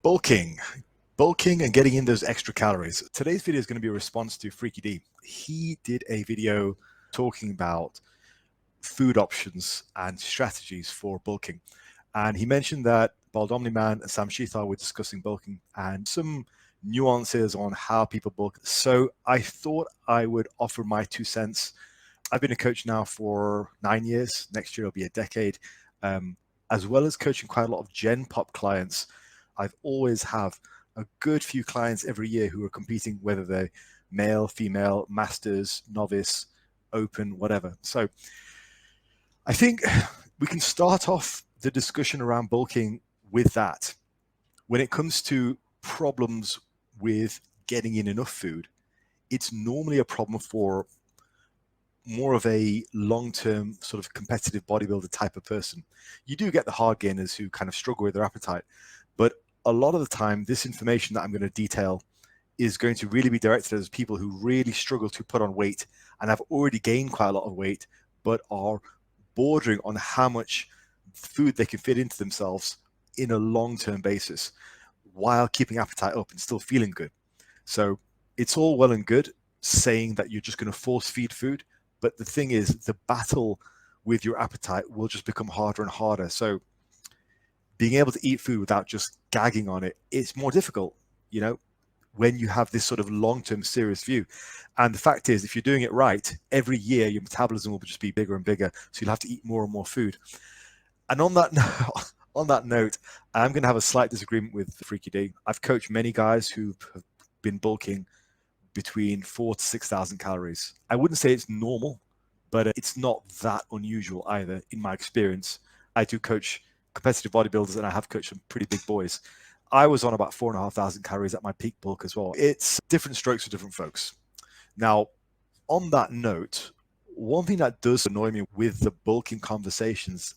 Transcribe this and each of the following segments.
Bulking, bulking and getting in those extra calories. Today's video is going to be a response to Freaky D. He did a video talking about food options and strategies for bulking. And he mentioned that Bald Omni Man and Sam Sheethar were discussing bulking and some nuances on how people bulk. So I thought I would offer my 2 cents. I've been a coach now for 9 years. Next year will be a decade. As well as coaching quite a lot of Gen Pop clients, I've always have a good few clients every year who are competing, whether they're male, female, masters, novice, open, whatever. So I think we can start off the discussion around bulking with that. When it comes to problems with getting in enough food, it's normally a problem for more of a long-term sort of competitive bodybuilder type of person. You do get the hard gainers who kind of struggle with their appetite, but a lot of the time this information that I'm going to detail is going to really be directed at those people who really struggle to put on weight and have already gained quite a lot of weight, but are bordering on how much food they can fit into themselves in a long-term basis while keeping appetite up and still feeling good. So it's all well and good saying that you're just going to force feed food, but the thing is, the battle with your appetite will just become harder and harder. So being able to eat food without just gagging on it, it's more difficult, you know, when you have this sort of long-term serious view. And the fact is, if you're doing it right, every year your metabolism will just be bigger and bigger. So you'll have to eat more and more food. And on that note, I'm going to have a slight disagreement with Freaky D. I've coached many guys who have been bulking between 4,000 to 6,000 calories. I wouldn't say it's normal, but it's not that unusual either in my experience. I do coach competitive bodybuilders and I have coached some pretty big boys. I was on about 4,500 calories at my peak bulk as well. It's different strokes for different folks. Now, on that note, one thing that does annoy me with the bulking conversations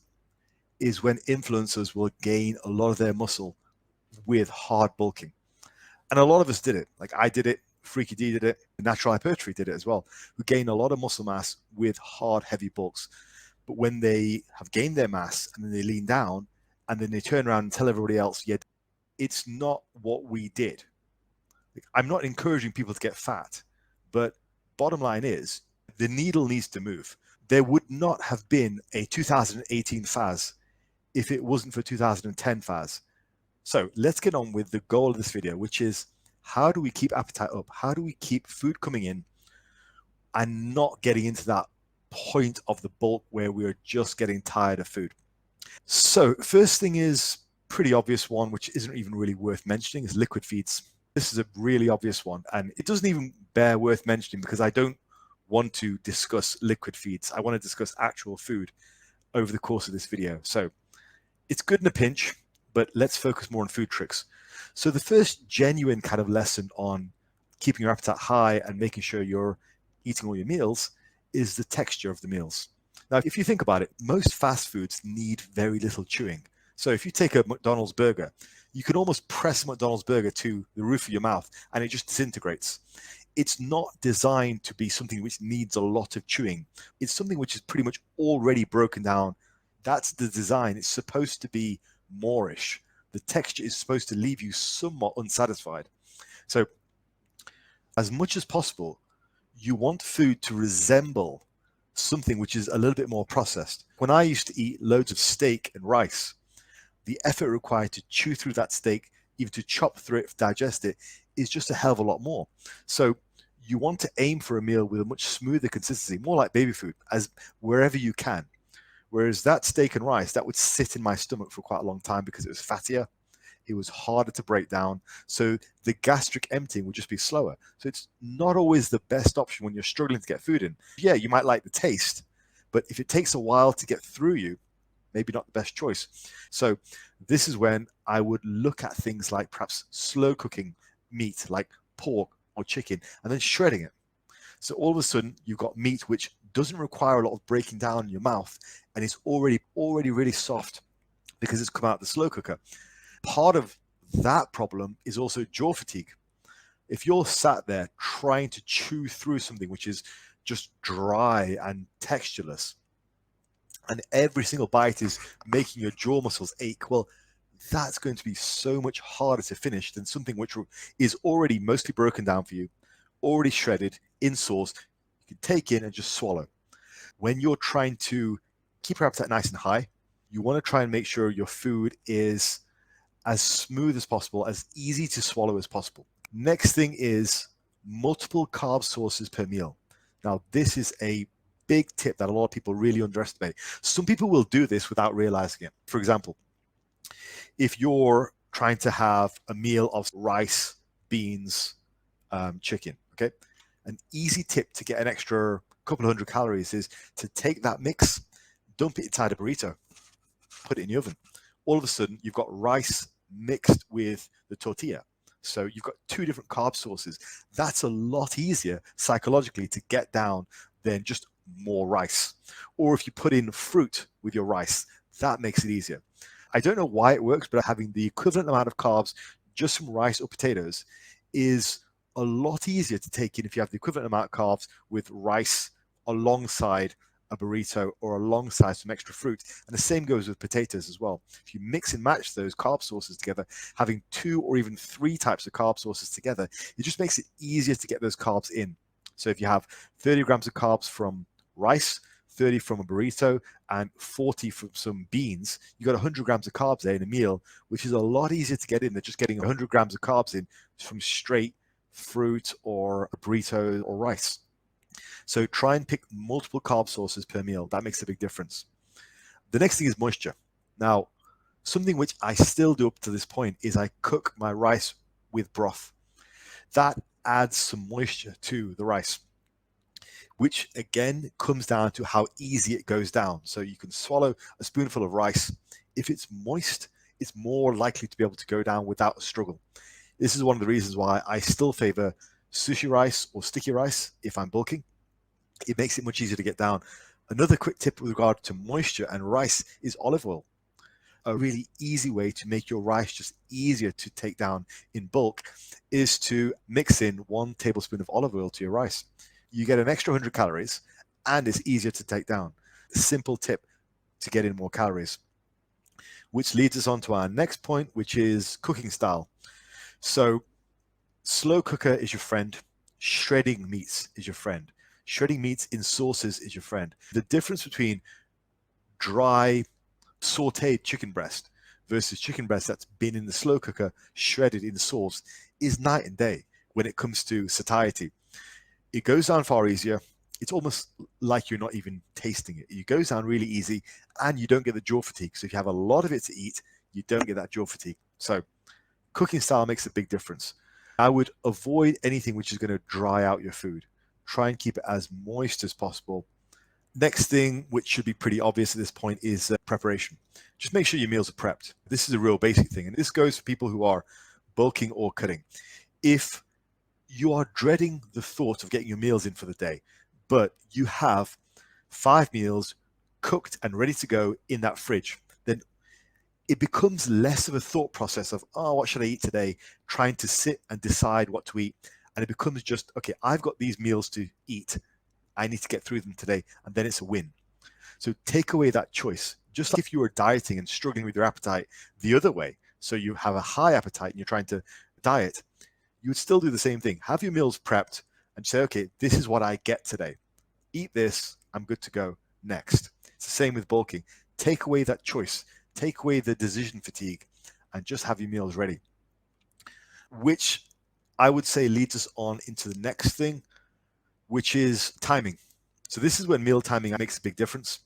is when influencers will gain a lot of their muscle with hard bulking. And a lot of us did it. Like I did it, Freaky D did it, Natural Hypertrophy did it as well, who gain a lot of muscle mass with hard, heavy bulks. But when they have gained their mass and then they lean down and then they turn around and tell everybody else, yeah, it's not what we did. I'm not encouraging people to get fat, but bottom line is the needle needs to move. There would not have been a 2018 Faz if it wasn't for 2010 Faz. So let's get on with the goal of this video, which is how do we keep appetite up? How do we keep food coming in and not getting into that point of the bulk where we're just getting tired of food? So first thing is pretty obvious one, which isn't even really worth mentioning, is liquid feeds. This is a really obvious one, and it doesn't even bear worth mentioning because I don't want to discuss liquid feeds. I want to discuss actual food over the course of this video. So it's good in a pinch, but let's focus more on food tricks. So the first genuine kind of lesson on keeping your appetite high and making sure you're eating all your meals is the texture of the meals. Now, if you think about it, most fast foods need very little chewing. So if you take a McDonald's burger, you can almost press a McDonald's burger to the roof of your mouth and it just disintegrates. It's not designed to be something which needs a lot of chewing. It's something which is pretty much already broken down. That's the design. It's supposed to be moreish. The texture is supposed to leave you somewhat unsatisfied. So as much as possible, you want food to resemble something which is a little bit more processed. When I used to eat loads of steak and rice, the effort required to chew through that steak, even to chop through it, digest it, is just a hell of a lot more. So you want to aim for a meal with a much smoother consistency, more like baby food, as wherever you can. Whereas that steak and rice, that would sit in my stomach for quite a long time because it was fattier. It was harder to break down. So the gastric emptying would just be slower. So it's not always the best option when you're struggling to get food in. Yeah, you might like the taste, but if it takes a while to get through you, maybe not the best choice. So this is when I would look at things like perhaps slow cooking meat like pork or chicken and then shredding it. So all of a sudden you've got meat which doesn't require a lot of breaking down in your mouth and it's already really soft because it's come out of the slow cooker. Part of that problem is also jaw fatigue. If you're sat there trying to chew through something which is just dry and textureless and every single bite is making your jaw muscles ache, well, that's going to be so much harder to finish than something which is already mostly broken down for you, already shredded, in sauce, you can take in and just swallow. When you're trying to keep your appetite nice and high, you want to try and make sure your food is as smooth as possible, as easy to swallow as possible. Next thing is multiple carb sources per meal. Now, this is a big tip that a lot of people really underestimate. Some people will do this without realizing it. For example, if you're trying to have a meal of rice, beans, chicken, okay, an easy tip to get an extra couple of hundred calories is to take that mix, dump it inside a burrito, put it in the oven. All of a sudden, you've got rice mixed with the tortilla. So you've got two different carb sources. That's a lot easier psychologically to get down than just more rice. Or if you put in fruit with your rice, that makes it easier. I don't know why it works, but having the equivalent amount of carbs just from rice or potatoes is a lot easier to take in if you have the equivalent amount of carbs with rice alongside a burrito or alongside some extra fruit. And the same goes with potatoes as well. If you mix and match those carb sources together, having 2 or even 3 types of carb sources together, it just makes it easier to get those carbs in. So if you have 30 grams of carbs from rice, 30 from a burrito, and 40 from some beans, you got 100 grams of carbs there in a meal, which is a lot easier to get in than just getting 100 grams of carbs in from straight fruit or a burrito or rice. So try and pick multiple carb sources per meal. That makes a big difference. The next thing is moisture. Now, something which I still do up to this point is I cook my rice with broth. That adds some moisture to the rice, which again comes down to how easy it goes down. So you can swallow a spoonful of rice. If it's moist, it's more likely to be able to go down without a struggle. This is one of the reasons why I still favor sushi rice or sticky rice if I'm bulking. It makes it much easier to get down. Another quick tip with regard to moisture and rice is olive oil. A really easy way to make your rice just easier to take down in bulk is to mix in 1 tablespoon of olive oil to your rice. You get an extra 100 calories and it's easier to take down. Simple tip to get in more calories. Which leads us on to our next point, which is cooking style. So slow cooker is your friend. Shredding meats is your friend. Shredding meats in sauces is your friend. The difference between dry, sauteed chicken breast versus chicken breast that's been in the slow cooker, shredded in sauce, is night and day when it comes to satiety. It goes down far easier. It's almost like you're not even tasting it. It goes down really easy and you don't get the jaw fatigue. So if you have a lot of it to eat, you don't get that jaw fatigue. So cooking style makes a big difference. I would avoid anything which is going to dry out your food. Try and keep it as moist as possible. Next thing, which should be pretty obvious at this point, is preparation. Just make sure your meals are prepped. This is a real basic thing, and this goes for people who are bulking or cutting. If you are dreading the thought of getting your meals in for the day, but you have 5 meals cooked and ready to go in that fridge, then it becomes less of a thought process of, oh, what should I eat today? Trying to sit and decide what to eat. And it becomes just, okay, I've got these meals to eat. I need to get through them today. And then it's a win. So take away that choice. Just like if you were dieting and struggling with your appetite the other way, so you have a high appetite and you're trying to diet, you would still do the same thing. Have your meals prepped and say, okay, this is what I get today. Eat this, I'm good to go. Next. It's the same with bulking. Take away that choice. Take away the decision fatigue and just have your meals ready. Which I would say leads us on into the next thing, which is timing. So this is when meal timing makes a big difference.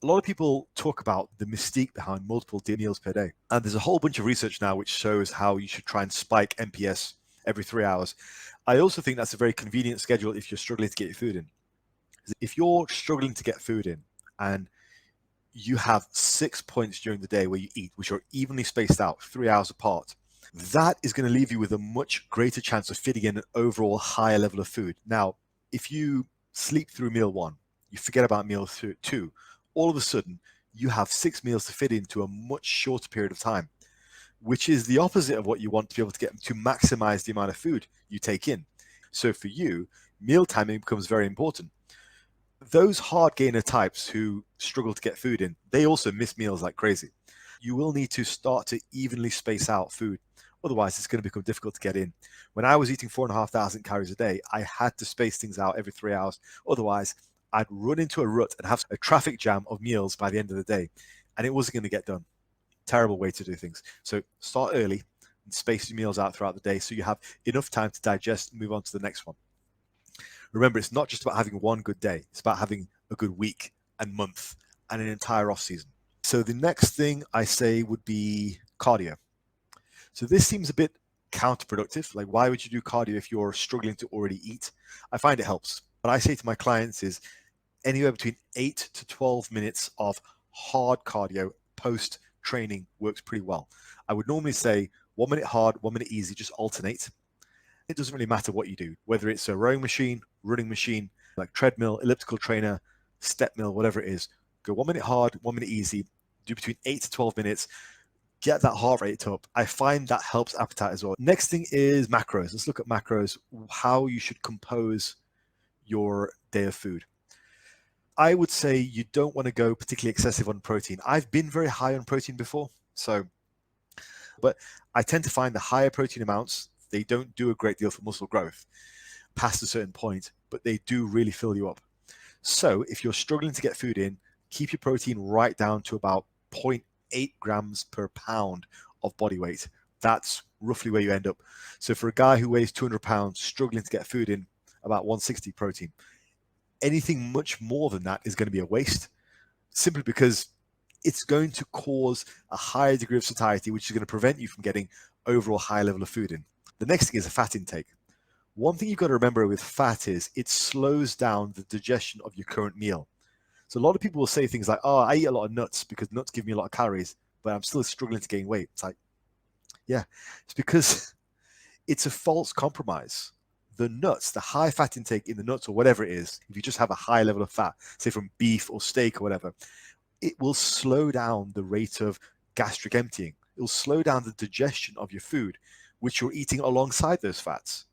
A lot of people talk about the mystique behind multiple meals per day. And there's a whole bunch of research now which shows how you should try and spike MPS every 3 hours. I also think that's a very convenient schedule if you're struggling to get your food in. If you're struggling to get food in and you have 6 points during the day where you eat, which are evenly spaced out, 3 hours apart, that is going to leave you with a much greater chance of fitting in an overall higher level of food. Now, if you sleep through meal 1, you forget about meal 2, all of a sudden you have 6 meals to fit into a much shorter period of time, which is the opposite of what you want to be able to get to maximize the amount of food you take in. So for you, meal timing becomes very important. Those hard gainer types who struggle to get food in, they also miss meals like crazy. You will need to start to evenly space out food. Otherwise, it's going to become difficult to get in. When I was eating 4,500 calories a day, I had to space things out every 3 hours. Otherwise, I'd run into a rut and have a traffic jam of meals by the end of the day, and it wasn't going to get done. Terrible way to do things. So start early and space your meals out throughout the day so you have enough time to digest and move on to the next one. Remember, it's not just about having one good day. It's about having a good week and month and an entire off season. So the next thing I say would be cardio. So this seems a bit counterproductive. Like, why would you do cardio if you're struggling to already eat? I find it helps. What I say to my clients is anywhere between 8 to 12 minutes of hard cardio post training works pretty well. I would normally say 1 minute hard, 1 minute easy, just alternate. It doesn't really matter what you do, whether it's a rowing machine, running machine, like treadmill, elliptical trainer, step mill, whatever it is. Go 1 minute hard, 1 minute easy, do between 8 to 12 minutes, get that heart rate up. I find that helps appetite as well. Next thing is macros. Let's look at macros, how you should compose your day of food. I would say you don't want to go particularly excessive on protein. I've been very high on protein before, but I tend to find the higher protein amounts, they don't do a great deal for muscle growth past a certain point, but they do really fill you up. So if you're struggling to get food in, keep your protein right down to about 0.8 grams per pound of body weight. That's roughly where you end up. So for a guy who weighs 200 pounds, struggling to get food in, about 160 protein. Anything much more than that is going to be a waste, simply because it's going to cause a higher degree of satiety, which is going to prevent you from getting overall high level of food in. The next thing is a fat intake. One thing you've got to remember with fat is it slows down the digestion of your current meal. So a lot of people will say things like, oh, I eat a lot of nuts because nuts give me a lot of calories, but I'm still struggling to gain weight. It's like, yeah, it's because it's a false compromise. The nuts, the high fat intake in the nuts or whatever it is, if you just have a high level of fat, say from beef or steak or whatever, it will slow down the rate of gastric emptying. It will slow down the digestion of your food, which you're eating alongside those fats,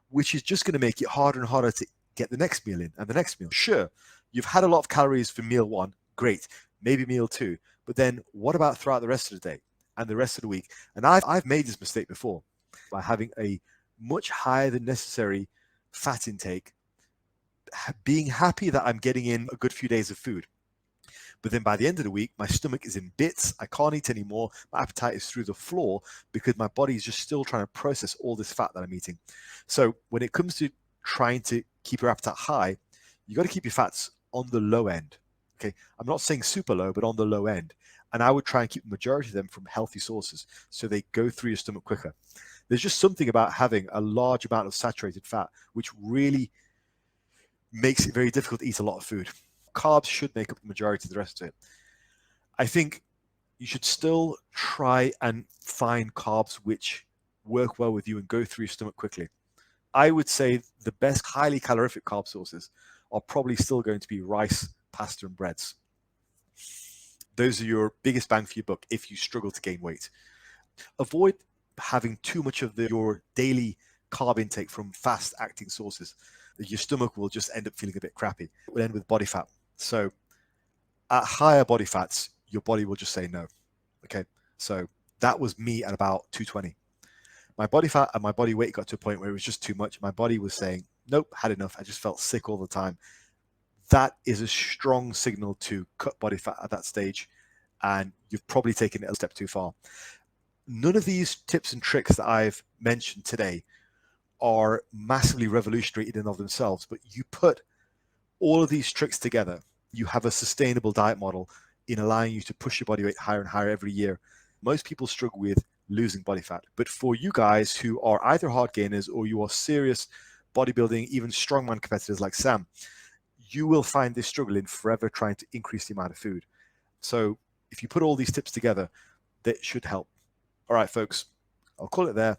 which is just going to make it harder and harder to get the next meal in and the next meal. Sure, you've had a lot of calories for meal one, great, maybe meal two, but then what about throughout the rest of the day and the rest of the week? And I've made this mistake before by having a much higher than necessary fat intake, being happy that I'm getting in a good few days of food. But then by the end of the week, my stomach is in bits. I can't eat anymore. My appetite is through the floor because my body is just still trying to process all this fat that I'm eating. So when it comes to trying to keep your appetite high, you got to keep your fats on the low end. Okay, I'm not saying super low, but on the low end. And I would try and keep the majority of them from healthy sources so they go through your stomach quicker. There's just something about having a large amount of saturated fat, which really makes it very difficult to eat a lot of food. Carbs should make up the majority of the rest of it. I think you should still try and find carbs which work well with you and go through your stomach quickly. I would say the best highly calorific carb sources are probably still going to be rice, pasta, and breads. Those are your biggest bang for your buck if you struggle to gain weight. Avoid having too much of your daily carb intake from fast acting sources. Your stomach will just end up feeling a bit crappy. It will end with body fat. So at higher body fats, your body will just say no. Okay, so that was me at about 220. My body fat and my body weight got to a point where it was just too much. My body was saying, nope, had enough. I just felt sick all the time. That is a strong signal to cut body fat at that stage, and you've probably taken it a step too far. None of these tips and tricks that I've mentioned today are massively revolutionary in and of themselves, but you put all of these tricks together, you have a sustainable diet model in allowing you to push your body weight higher and higher every year. Most people struggle with losing body fat, but for you guys who are either hard gainers or you are serious bodybuilding, even strongman competitors like Sam, you will find this struggle in forever trying to increase the amount of food. So if you put all these tips together, that should help. All right, folks, I'll call it there.